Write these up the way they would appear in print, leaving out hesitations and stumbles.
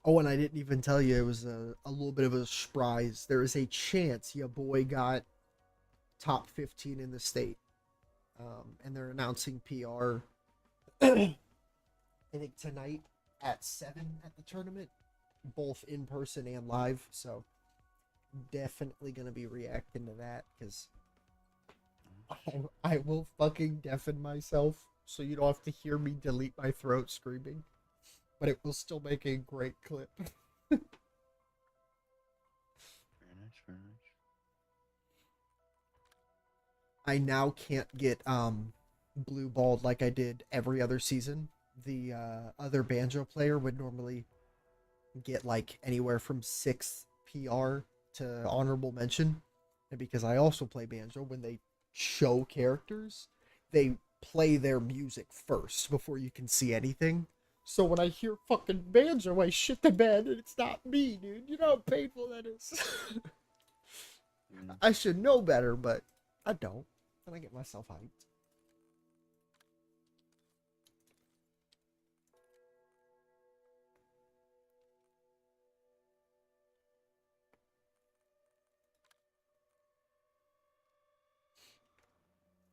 Oh, and I didn't even tell you it was a little bit of a surprise. There is a chance your boy got top 15 in the state. And they're announcing PR, I think, tonight at 7 at the tournament, both in person and live. So definitely going to be reacting to that because I will fucking deafen myself so you don't have to hear me delete my throat screaming. But it will still make a great clip. Very nice, very nice. I now can't get blue balled like I did every other season. The other banjo player would normally get like anywhere from 6th PR to honorable mention. And because I also play banjo, when they show characters, they play their music first before you can see anything. So when I hear fucking banjo, I shit the bed and it's not me, dude. You know how painful that is. Mm. I should know better, but I don't. And I get myself hyped.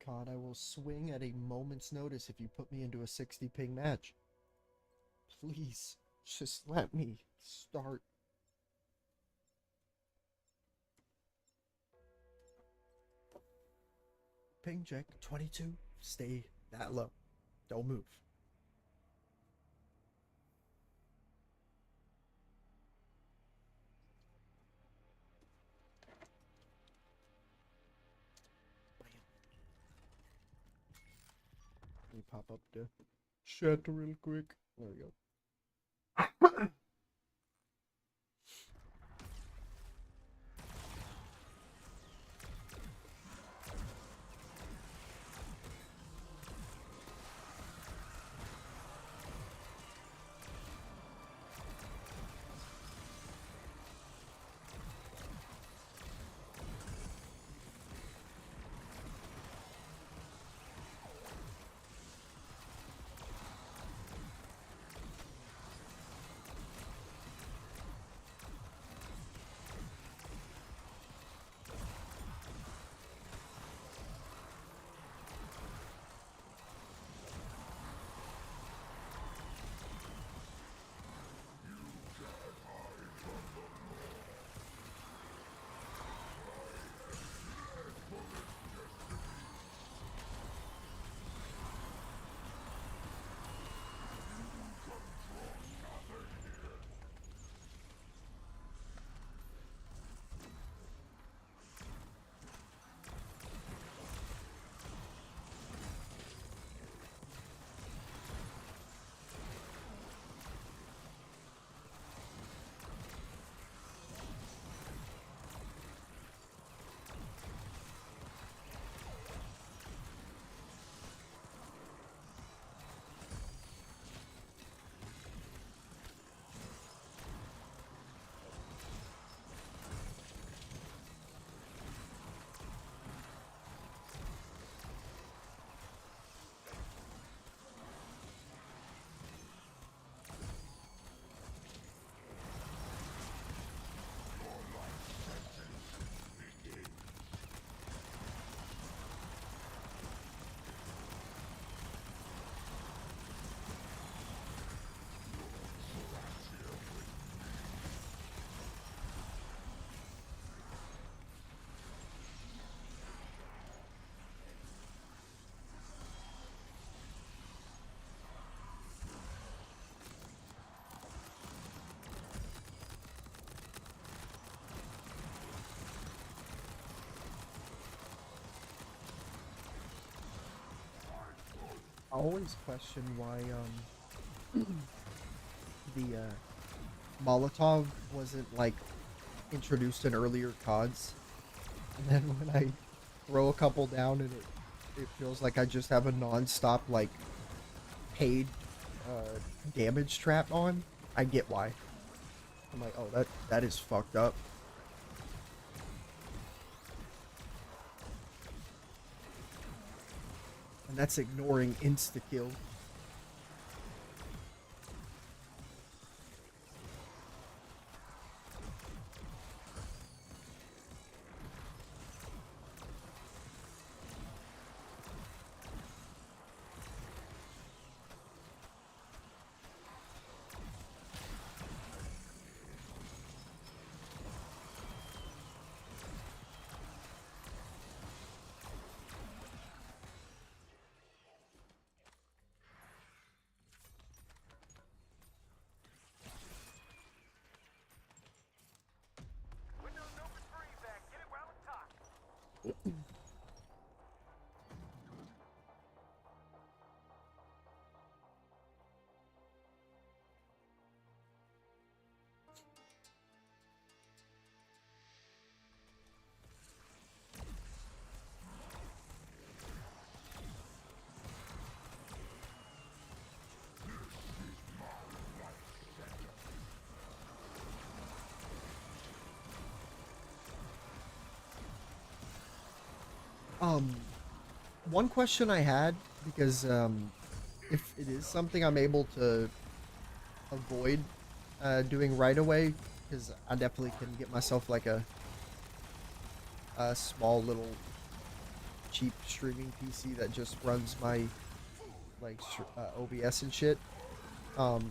God, I will swing at a moment's notice if you put me into a 60 ping match. Please, just let me start. Ping check 22. Stay that low. Don't move. Bam. Let me pop up the chat real quick. There we go. I always question why the Molotov wasn't like introduced in earlier CODs. And then when I throw a couple down and it feels like I just have a non-stop like paid damage trap on, I get why. I'm like, oh, that is fucked up. And that's ignoring insta kill. One question I had, because if it is something I'm able to avoid doing right away, because I definitely can get myself like a small little cheap streaming PC that just runs my like OBS and shit. Um,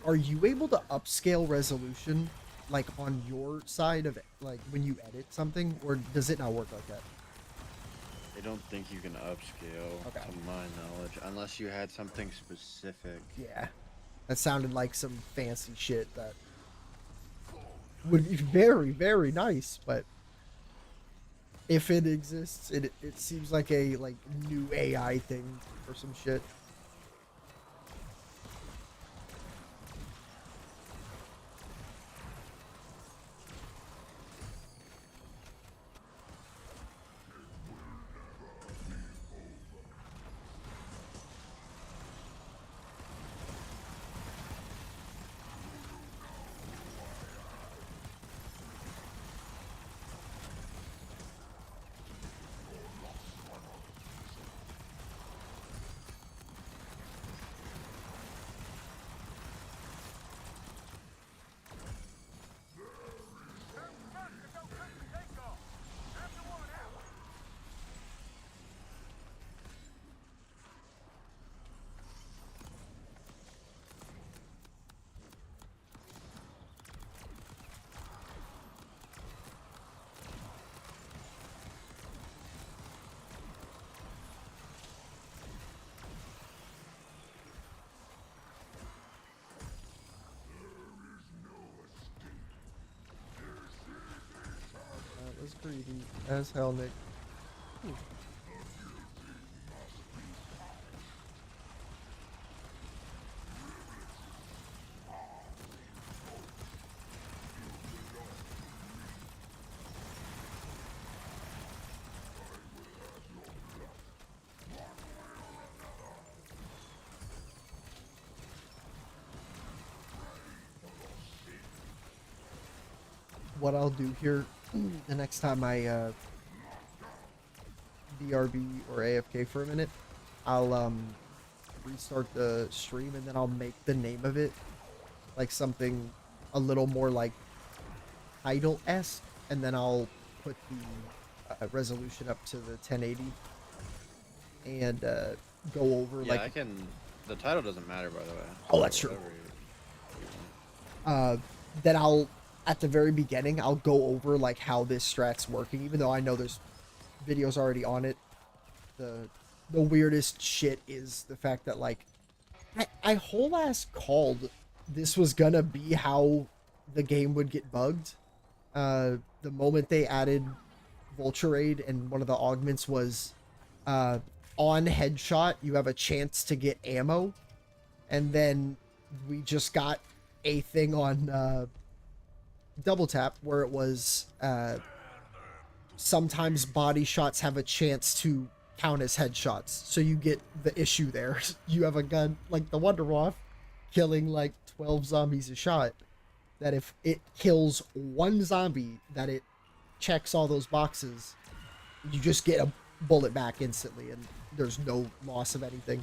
are you able to upscale resolution like on your side of it, like when you edit something, or does it not work like that? I don't think you can upscale, Okay. to my knowledge, unless you had something specific. Yeah, that sounded like some fancy shit that would be very, very nice, but if it exists, it seems like a like new AI thing or some shit. That was greedy as hell, Nick. Ooh. What I'll do here the next time I BRB or AFK for a minute, I'll restart the stream and then I'll make the name of it like something a little more like title-esque, and then I'll put the resolution up to the 1080 and go over Yeah, like I can. The title doesn't matter, by the way. oh, So that's true. whatever you Uh, then I'll at the very beginning I'll go over like how this strat's working, even though I know there's videos already on it. The weirdest shit is the fact that like I whole ass called this was gonna be how the game would get bugged. The moment they added Vulture Aid and one of the augments was uh, on headshot, you have a chance to get ammo, and then we just got a thing on double tap where it was sometimes body shots have a chance to count as headshots. So you get the issue there. You have a gun like the Wonder Waff killing like 12 zombies a shot. That if it kills one zombie, that it checks all those boxes, you just get a bullet back instantly and there's no loss of anything.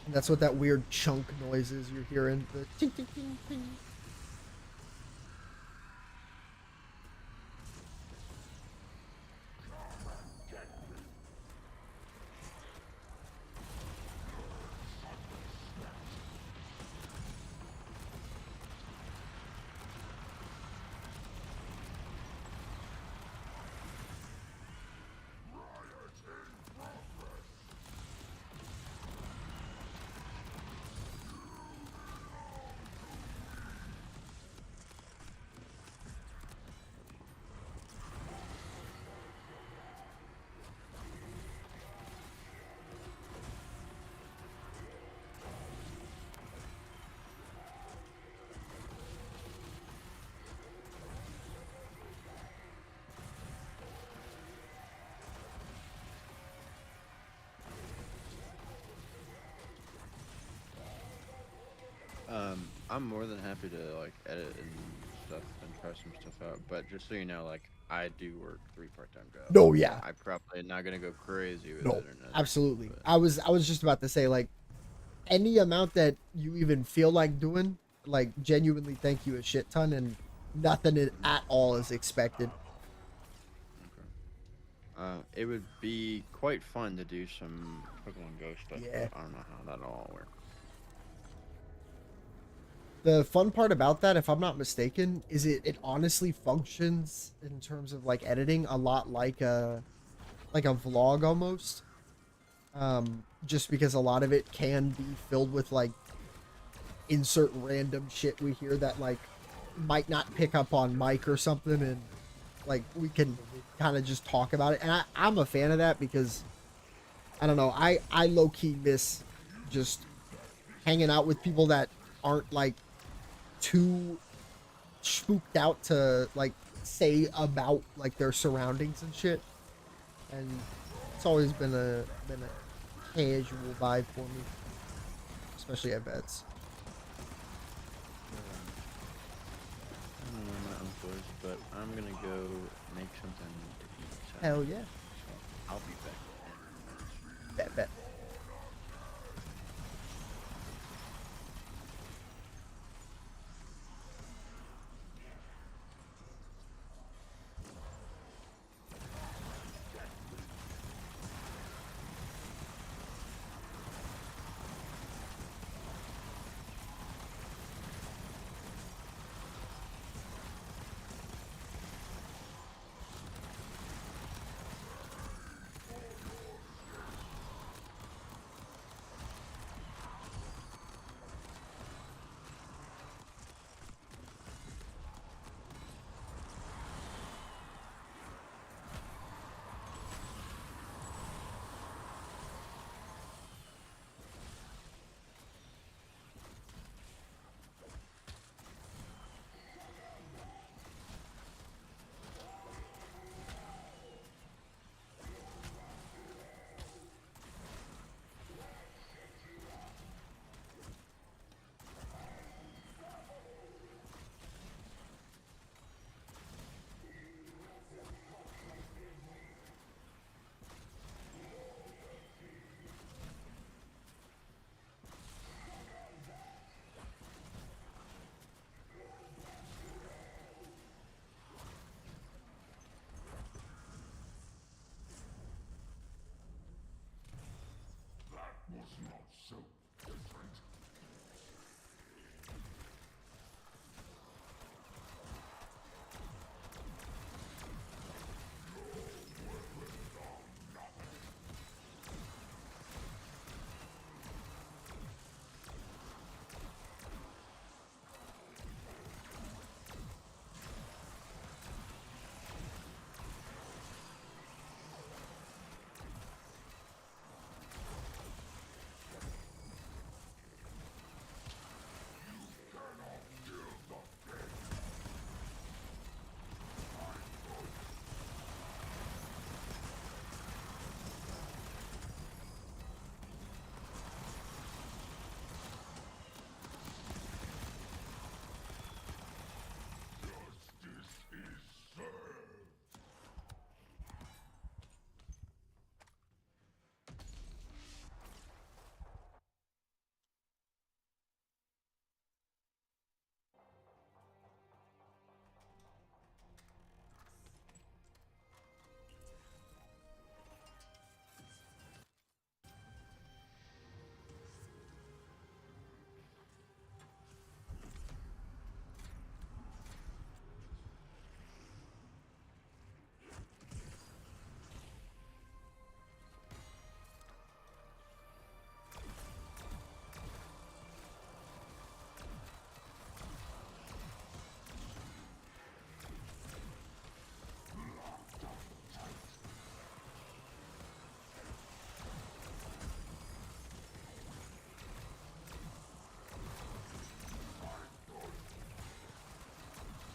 And that's what that weird chunk noise is you're hearing. The ting, ting, ting, ting. I'm more than happy to like edit and stuff and try some stuff out. But just so you know, like I do work 3 part-time jobs, No, so yeah, I probably not gonna go crazy with no, it or nothing. absolutely. But I was just about to say like any amount that you even feel like doing, like genuinely thank you a shit ton, and nothing at all is expected. okay. It would be quite fun to do some Pokemon Go stuff, Yeah. but I don't know how that'll all work. The fun part about that, if I'm not mistaken, is it honestly functions in terms of like editing a lot like a vlog almost. Just because a lot of it can be filled with like insert random shit we hear that like might not pick up on mic or something, and like we can kind of just talk about it. And I'm a fan of that because I don't know, I low key miss just hanging out with people that aren't like too spooked out to like say about like their surroundings and shit. And it's always been a casual vibe for me, especially at vets. I don't know where my uncle is, but I'm gonna go make something to eat. Hell yeah. So I'll be back in a minute. Bet bet.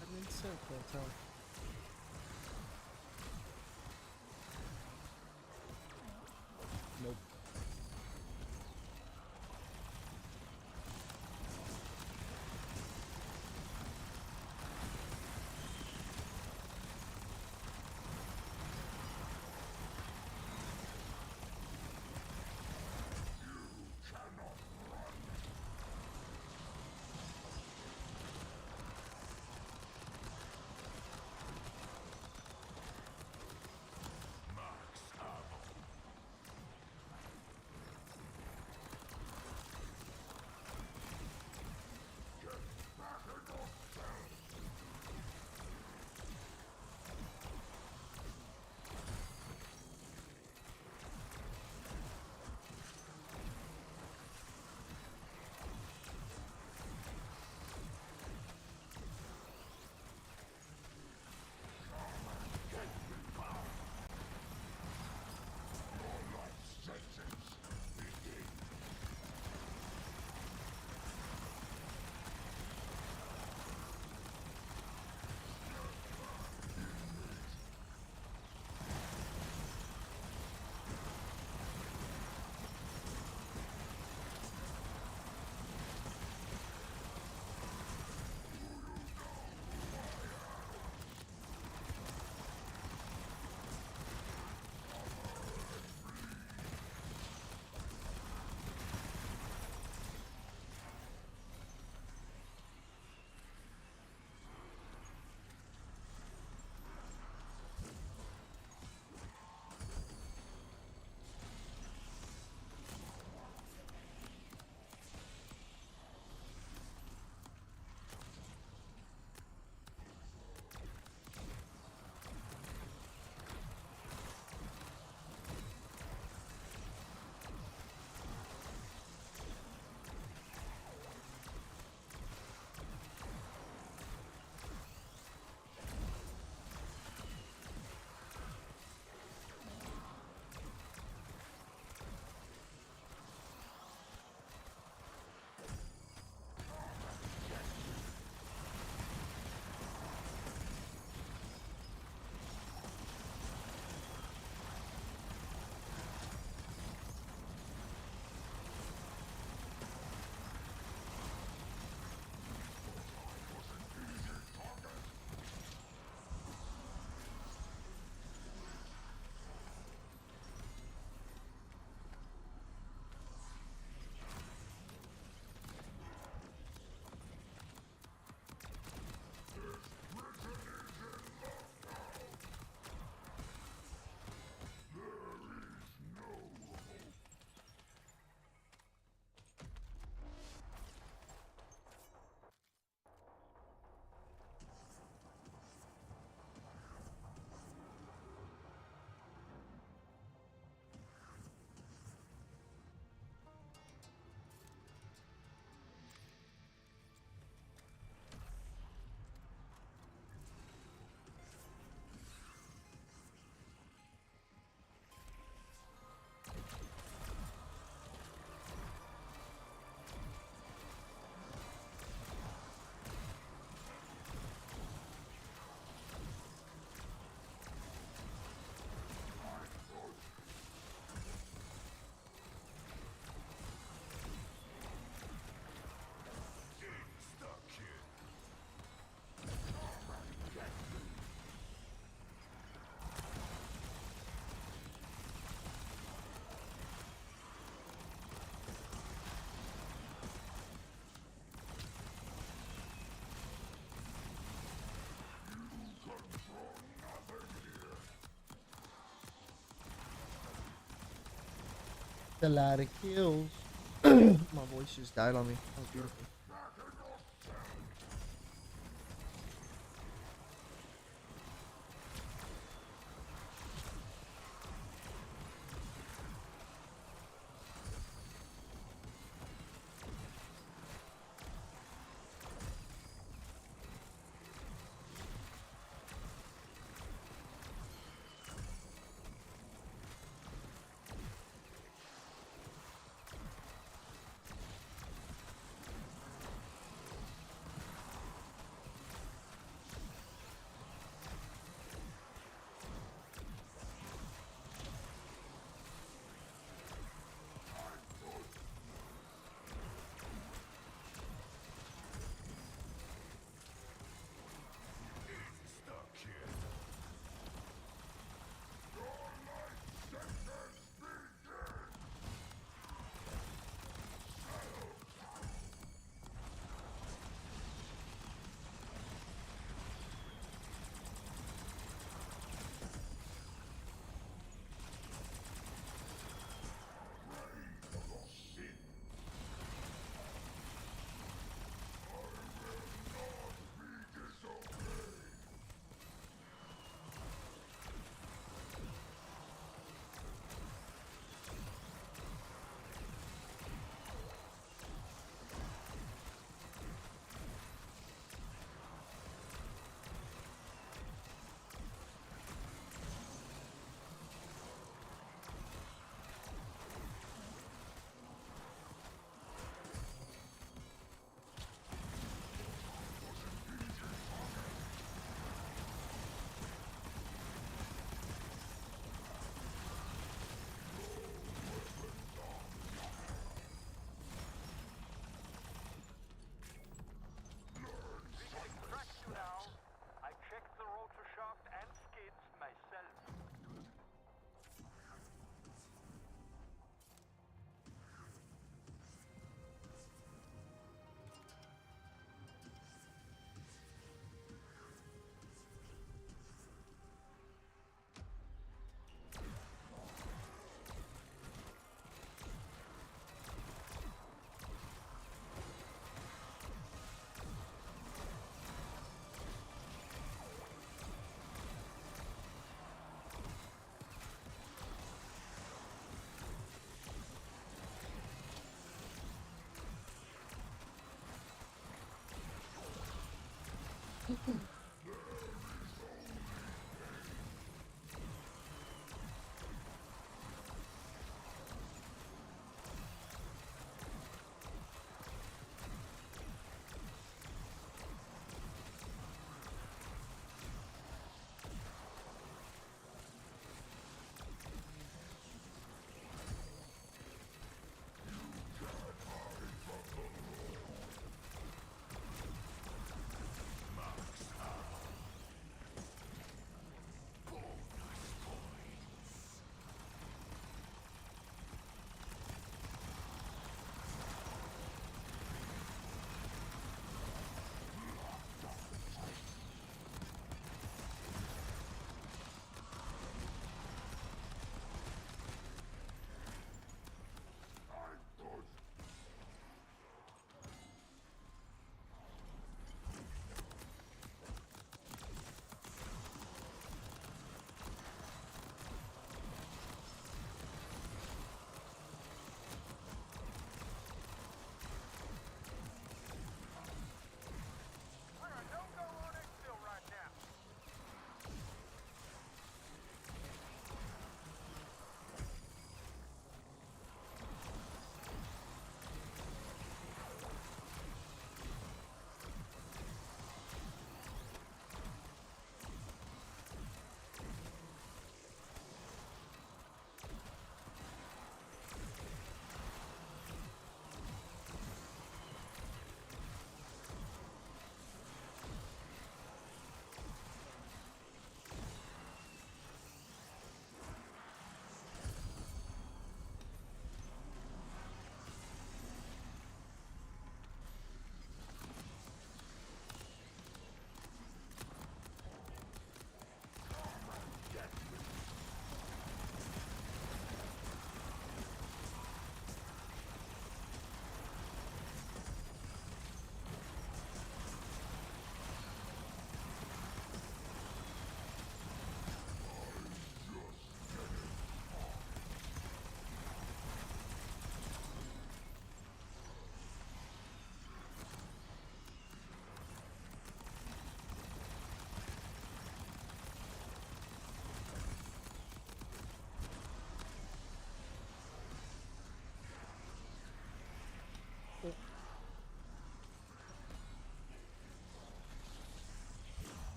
I mean, so can't tell. Nope. a lot of kills. My voice just died on me. That was beautiful.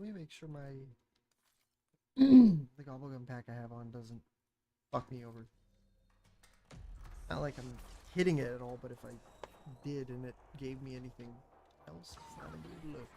me make sure my the gobblegum pack I have on doesn't fuck me over. Not like I'm hitting it at all, but if I did and it gave me anything else, it's not a good look.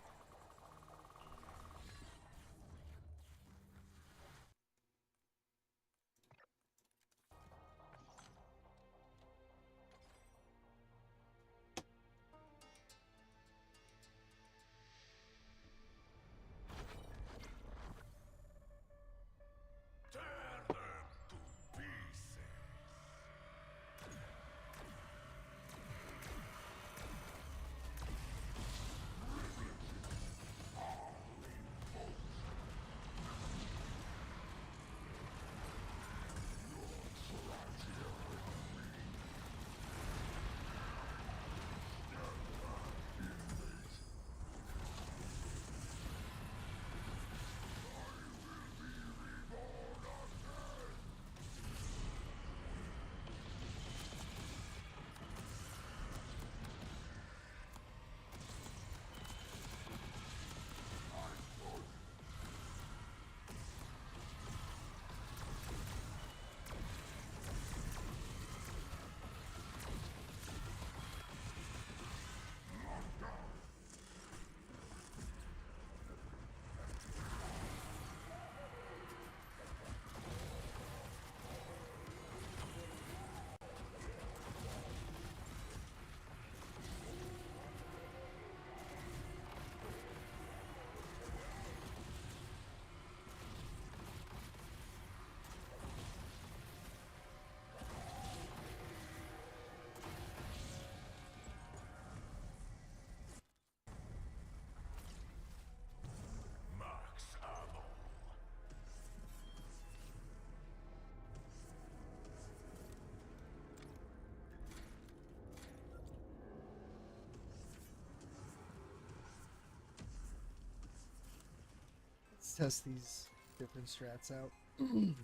Let's test these different strats out. I'm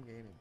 gaming.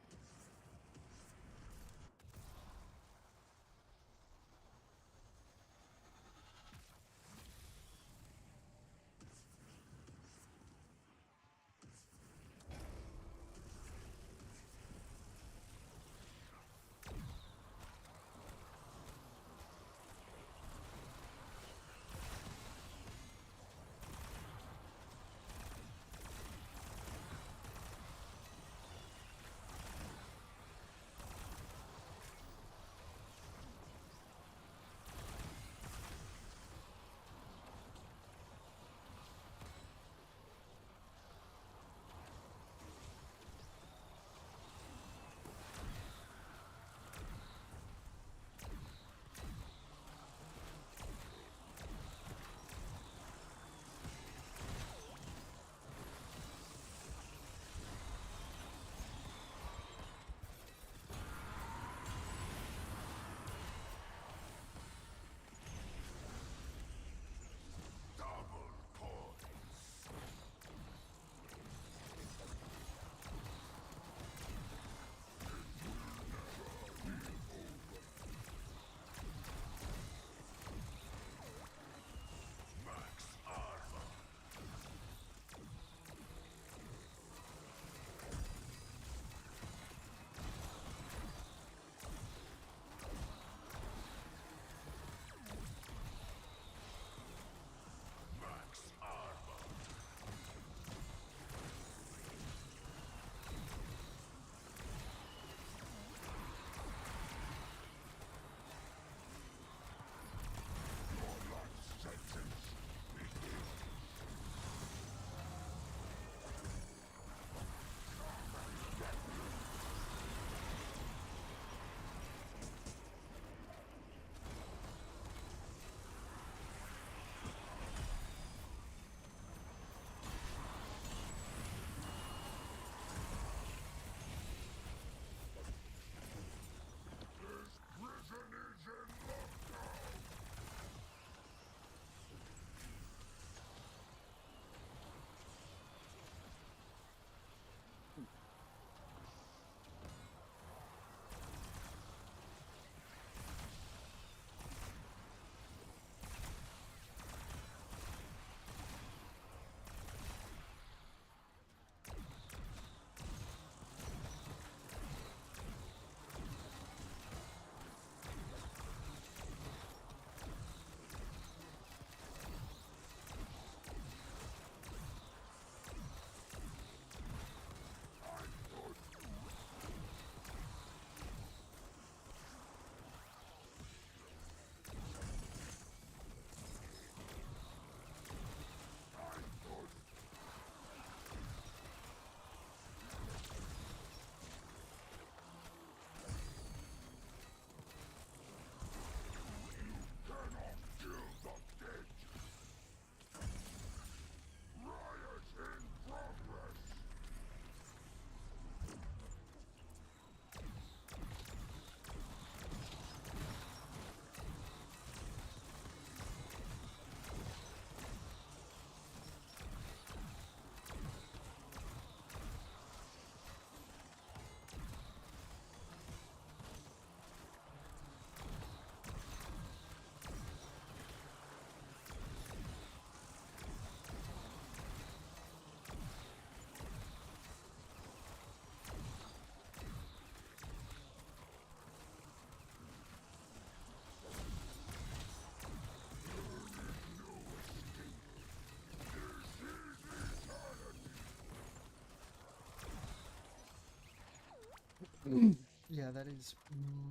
Yeah, that is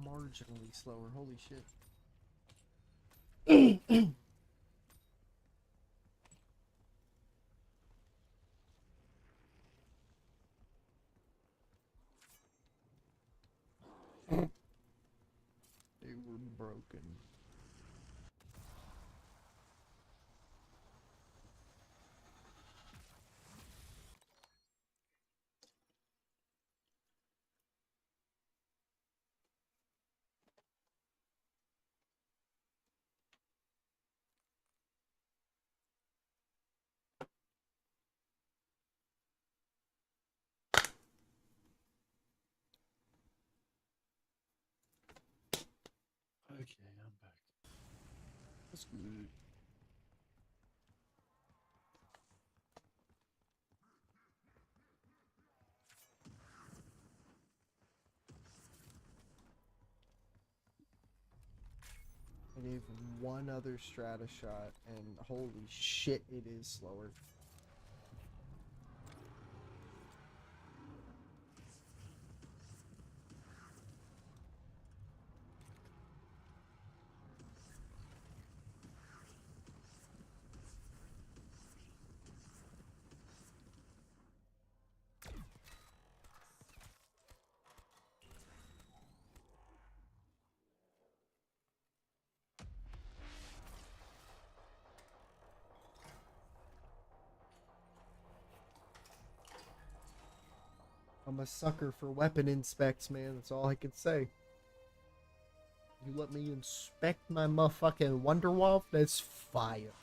marginally slower. Holy shit. They were broken. Okay, I'm back. That's good. I gave one other strata shot, and holy shit, it is slower. I'm a sucker for weapon inspects, man. That's all I can say. You let me inspect my motherfucking Wonderwall? That's fire.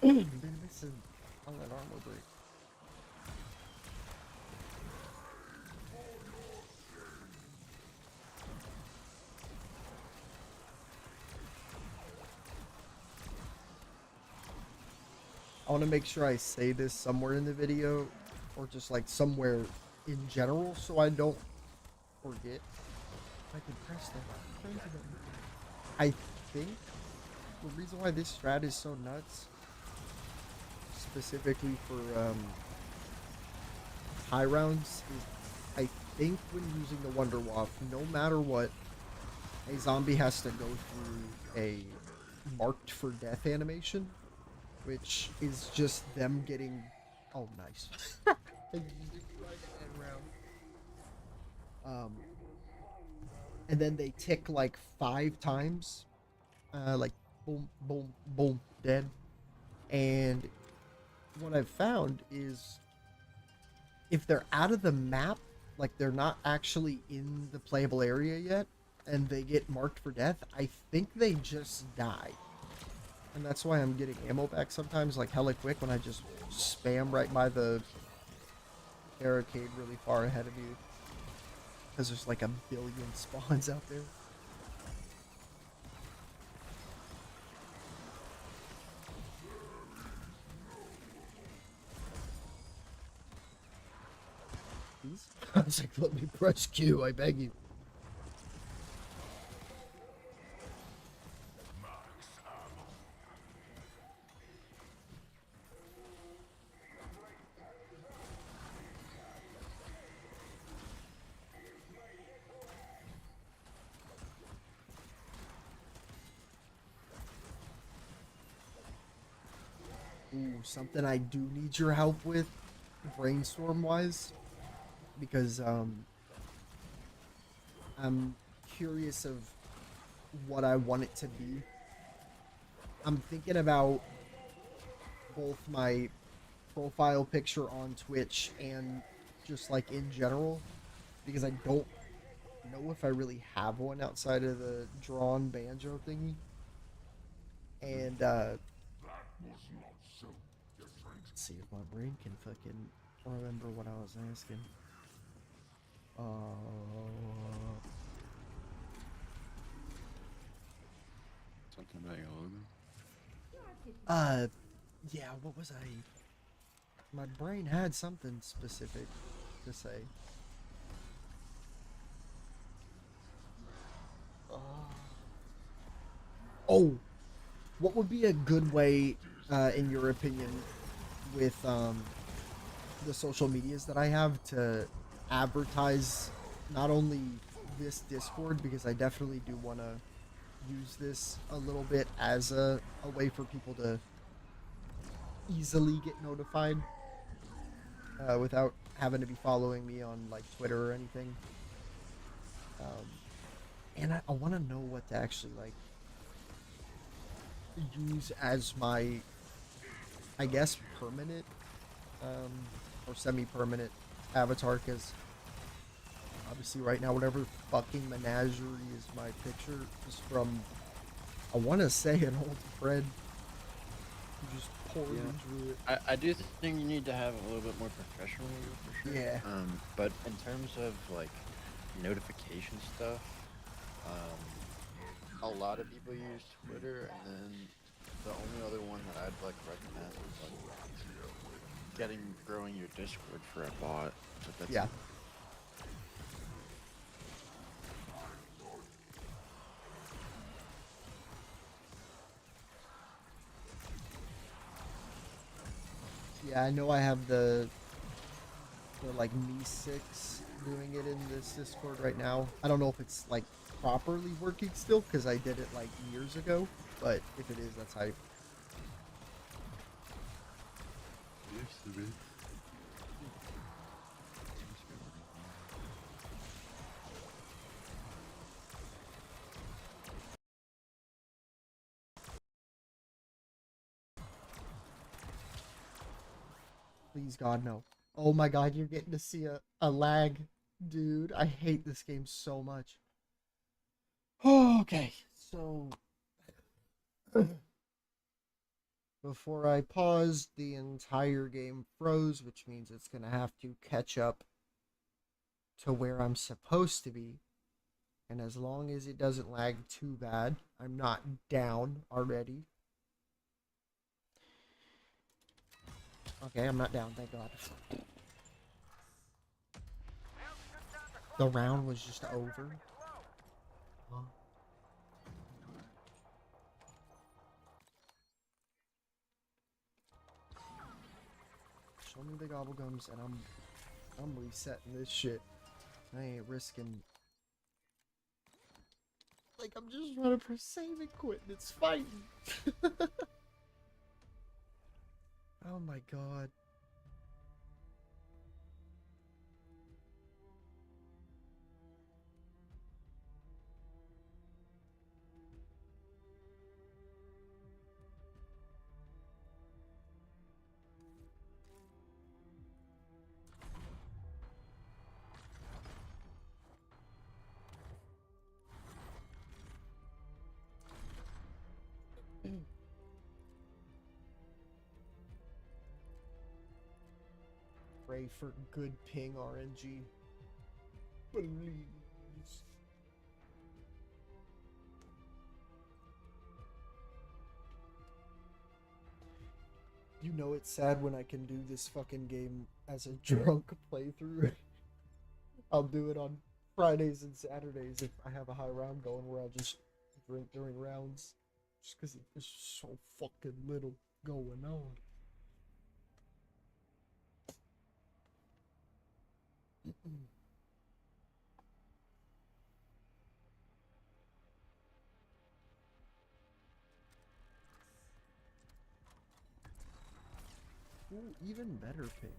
Been missing all that armor break. I want to make sure I say this somewhere in the video, or just like somewhere in general, so I don't forget. I can press that crazy button. I think the reason why this strat is so nuts, specifically for high rounds, is I think when using the Wonder Waff, no matter what, a zombie has to go through a marked for death animation, which is just them getting. Oh, nice. Um, and then they tick like 5 times, like boom, boom, boom, dead. And what I've found is if they're out of the map, like they're not actually in the playable area yet, and they get marked for death, I think they just die. And that's why I'm getting ammo back sometimes, like hella quick, when I just spam right by the barricade really far ahead of you. Because there's like a billion spawns out there. Please? I was like, let me press Q, I beg you. Ooh, something I do need your help with, brainstorm wise, because I'm curious of what I want it to be. I'm thinking about both my profile picture on Twitch and just like in general, because I don't know if I really have one outside of the drawn banjo thingy. And let's see if my brain can fucking remember what I was asking. Something about your logo. Yeah, what was I? My brain had something specific to say. Oh, what would be a good way, in your opinion, with the social medias that I have to advertise not only this Discord, because I definitely do want to use this a little bit as a way for people to easily get notified without having to be following me on like Twitter or anything. Um, and I want to know what to actually like use as my, I guess, permanent um, or semi-permanent avatar, because obviously right now whatever fucking menagerie is my picture is from, I want to say, an old friend who just poorly drew it. I do think you need to have a little bit more professional logo for sure. Yeah. But in terms of like notification stuff, a lot of people use Twitter, and then the only other one that I'd like recommend is like growing your Discord for a bot. But that's Yeah. Yeah, I know I have the like Me 6 doing it in this Discord right now. I don't know if it's like properly working still because I did it like years ago, but if it is, that's hype. used to be. Please God, no. Oh my God, you're getting to see a lag. Dude, I hate this game so much. Oh, okay, so before I paused, the entire game froze, which means it's gonna have to catch up to where I'm supposed to be. And as long as it doesn't lag too bad, I'm not down already. Okay, I'm not down, thank God. The round was just over. Huh? Show me the gobblegums and I'm resetting this shit. I ain't risking. Like, I'm just trying to press save and quit, and it's fighting. Oh my god. Pray for good ping RNG. Please. You know it's sad when I can do this fucking game as a drunk playthrough. I'll do it on Fridays and Saturdays if I have a high round going where I'll just drink during rounds. Just because there's so fucking little going on. Ooh, even better ping.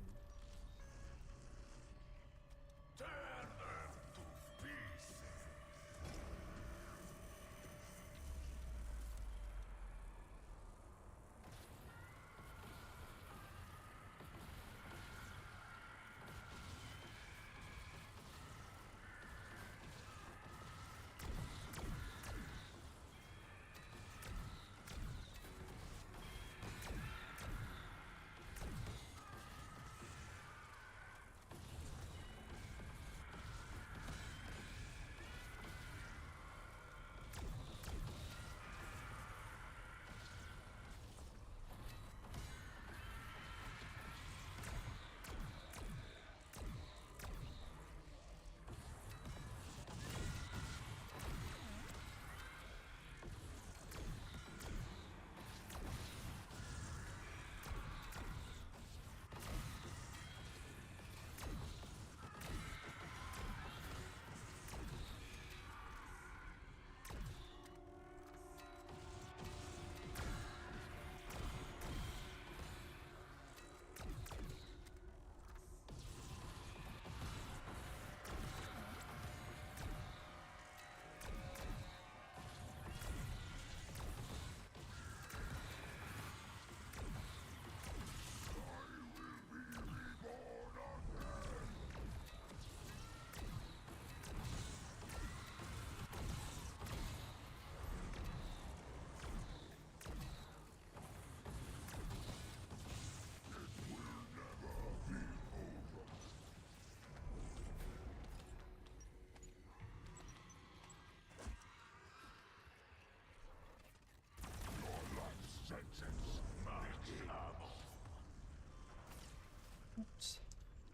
Oops.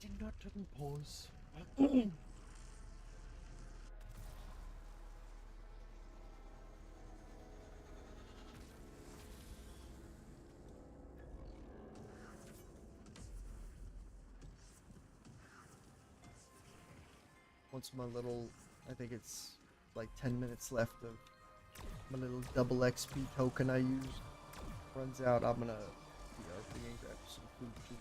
Did not turn pause. Once my little, I think it's like 10 minutes left of my little double XP token I used runs out, I'm gonna BRB and grab some food too.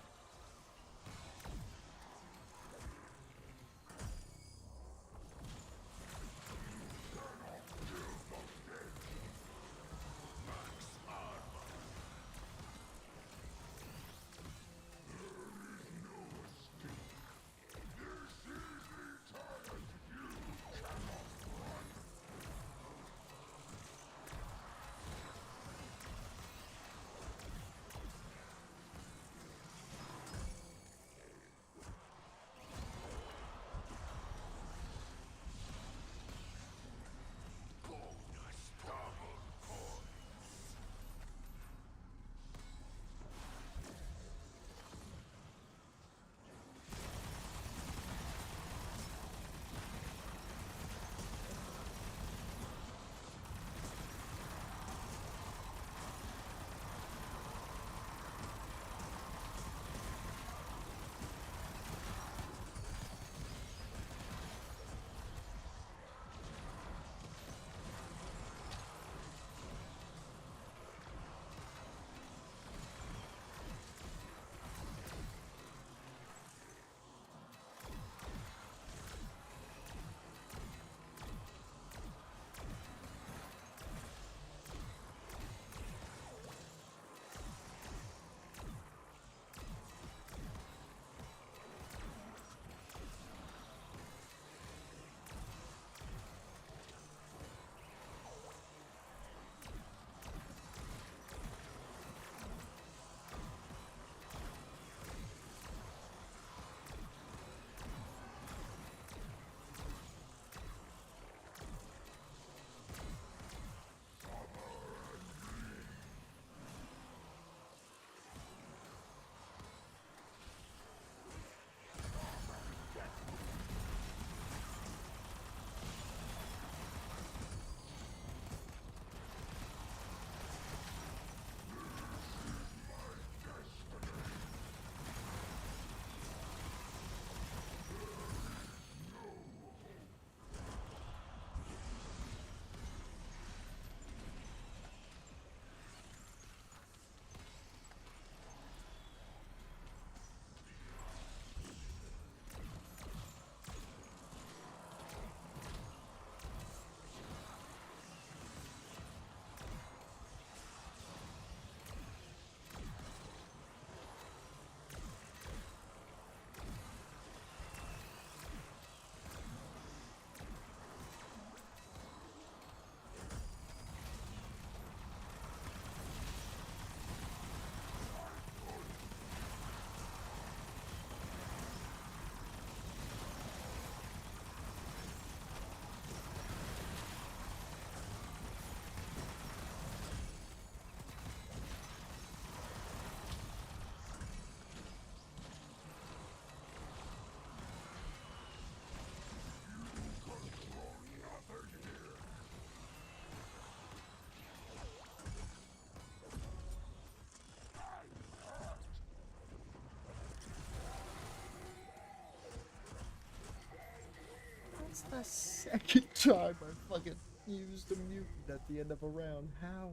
A second time I fucking used a mutant at the end of a round. How?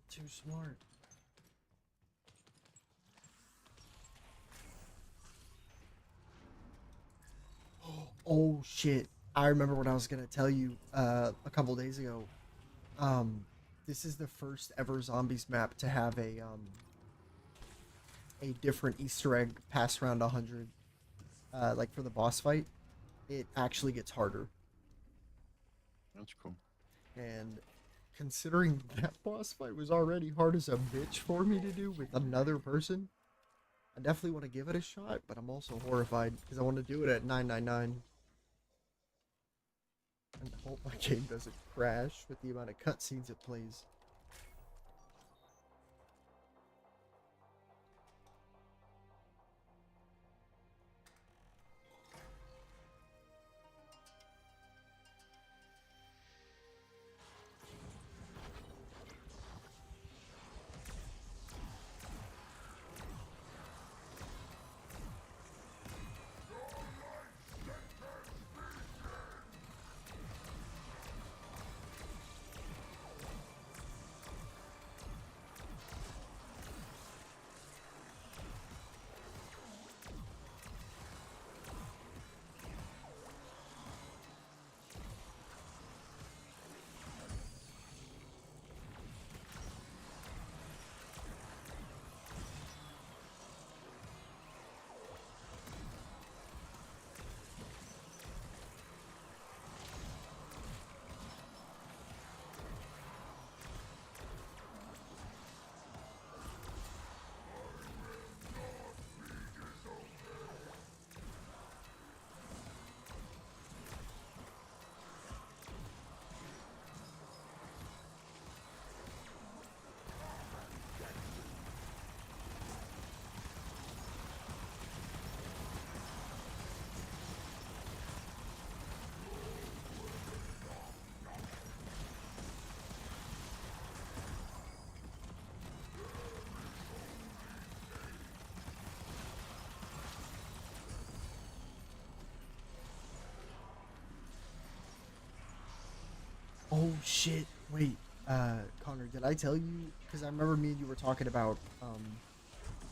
Too smart. Oh shit. I remember what I was gonna tell you a couple days ago. Um this is the first ever zombies map to have a different Easter egg past round 100. Like for the boss fight, it actually gets harder. That's cool. And considering that boss fight was already hard as a bitch for me to do with another person, I definitely want to give it a shot, but I'm also horrified because I want to do it at 999. And hope my game doesn't crash with the amount of cutscenes it plays. Oh shit! Wait, Connor, did I tell you? Because I remember me and you were talking about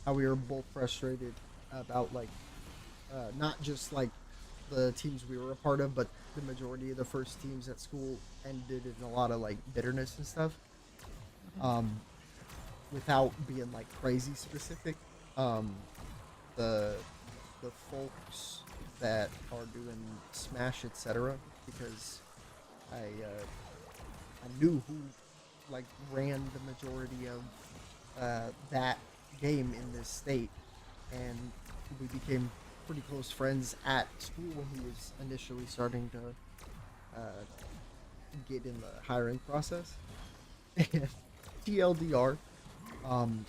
how we were both frustrated about like not just like the teams we were a part of, but the majority of the first teams at school ended in a lot of like bitterness and stuff. Um, Without being like crazy specific, um, the the folks that are doing Smash, etc. Because I knew who like ran the majority of that game in this state, and we became pretty close friends at school when he was initially starting to uh, get in the hiring process. And TLDR, um,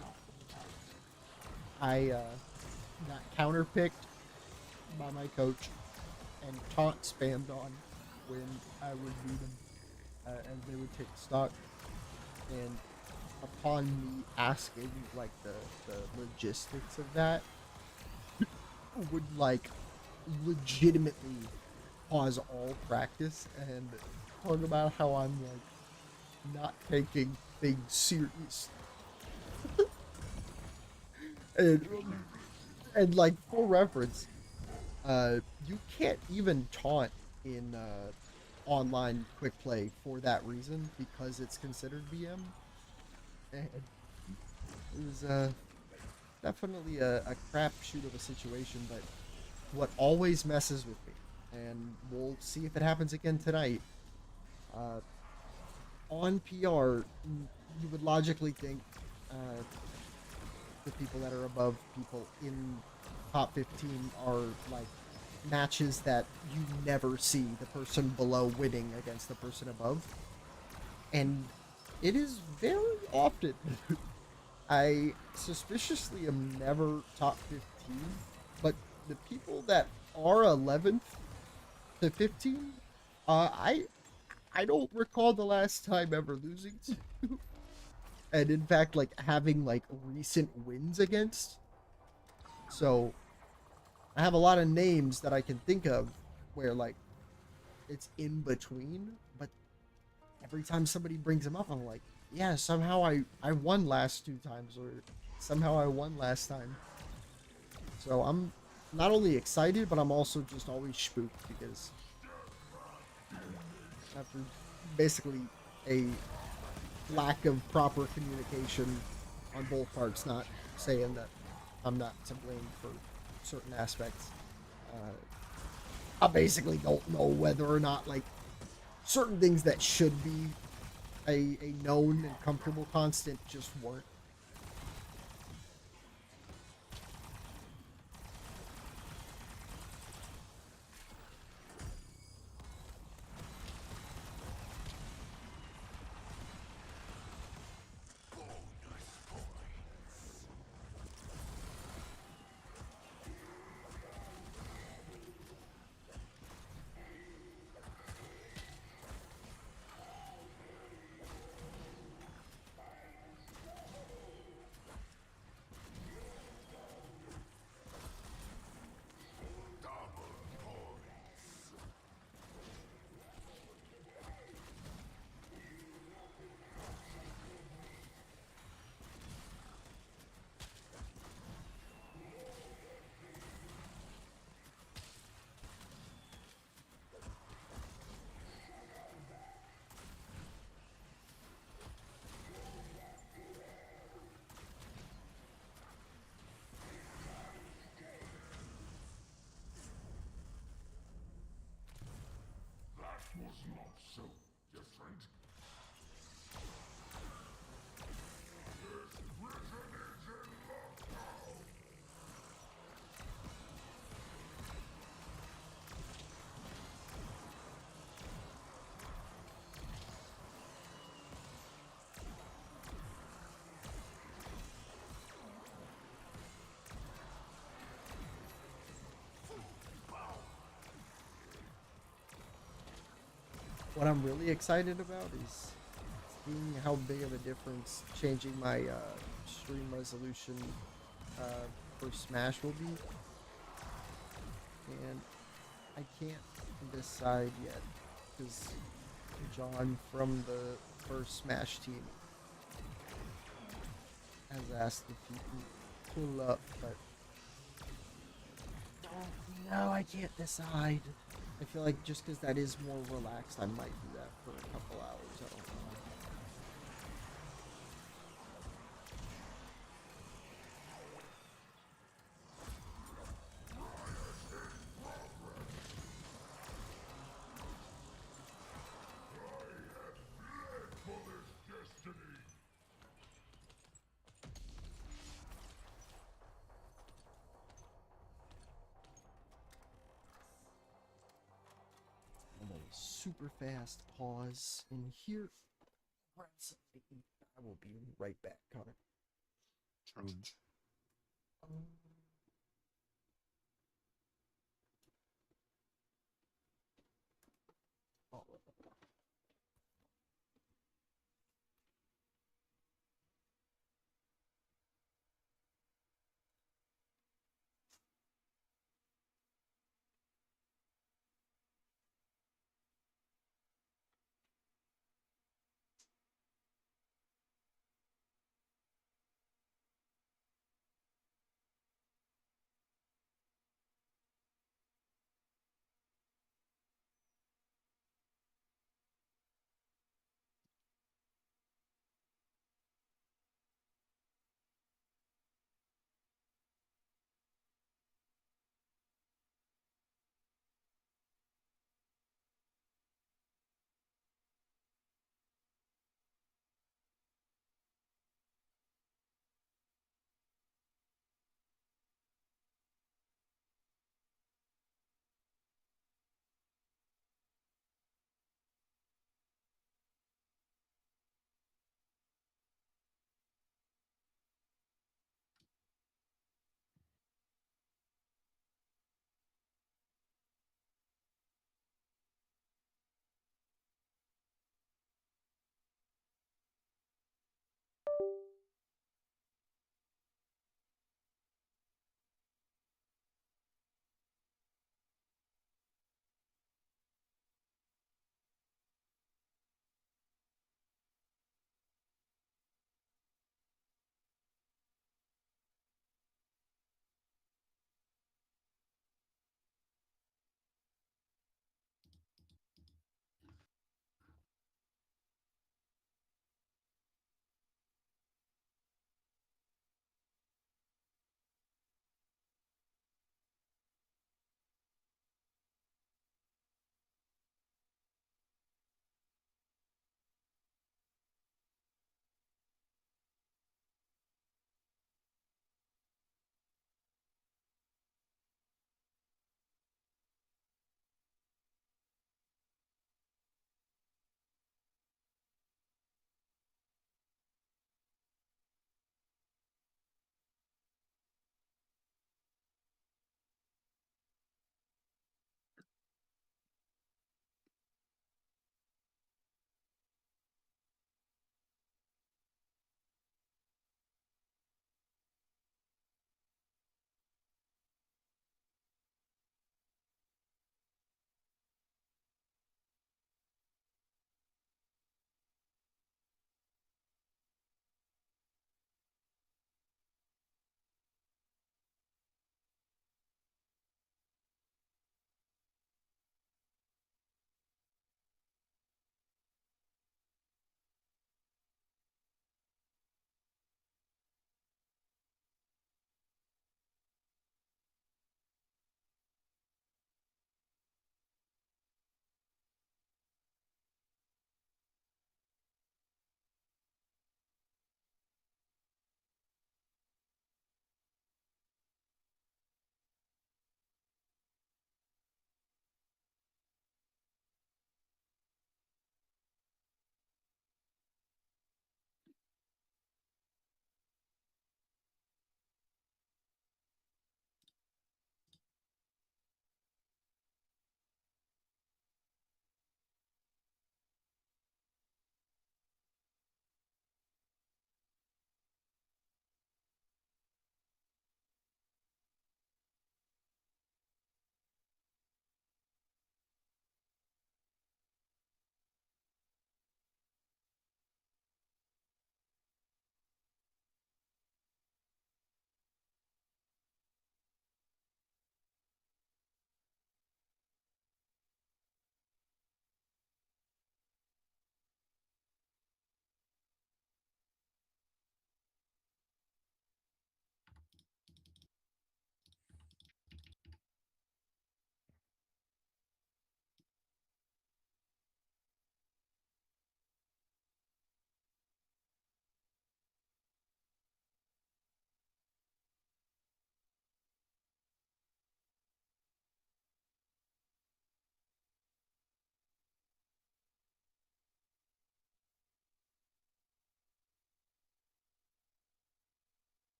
I got counterpicked by my coach and taunt spammed on when I would beat him as they would take stock. And upon me asking like the logistics of that, would like legitimately pause all practice and talk about how I'm like not taking things serious. and and like for reference, you can't even taunt in online quick play for that reason because it's considered BM. And it was definitely a crapshoot of a situation, but what always messes with me, and we'll see if it happens again tonight. Uh, on PR, you would logically think uh, the people that are above people in top 15 are like matches that you never see the person below winning against the person above. And it is very often. I suspiciously am never top 15, but the people that are 11th to 15, I don't recall the last time ever losing to, and in fact, like having like recent wins against. So I have a lot of names that I can think of where like it's in between, but every time somebody brings him up, I'm like, yeah, somehow I won last 2 times, or somehow I won last time. So I'm not only excited, but I'm also just always spooked because after basically a lack of proper communication on both parts, not saying that I'm not to blame for certain aspects. I basically don't know whether or not like certain things that should be a known and comfortable constant just weren't. What I'm really excited about is seeing how big of a difference changing my stream resolution for Smash will be, and I can't decide yet because John from the first Smash team has asked if he can pull up, but no, I can't decide. I feel like just because that is more relaxed, I might do that for a couple hours. I don't know. And a super fast pause in here. Grab something. I will be right back, Connor. Um, oh,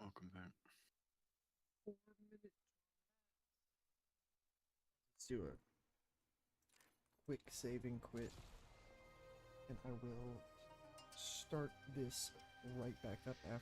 Welcome back. 4 minutes. Let's do a quick save and quit, and I will start this right back up after.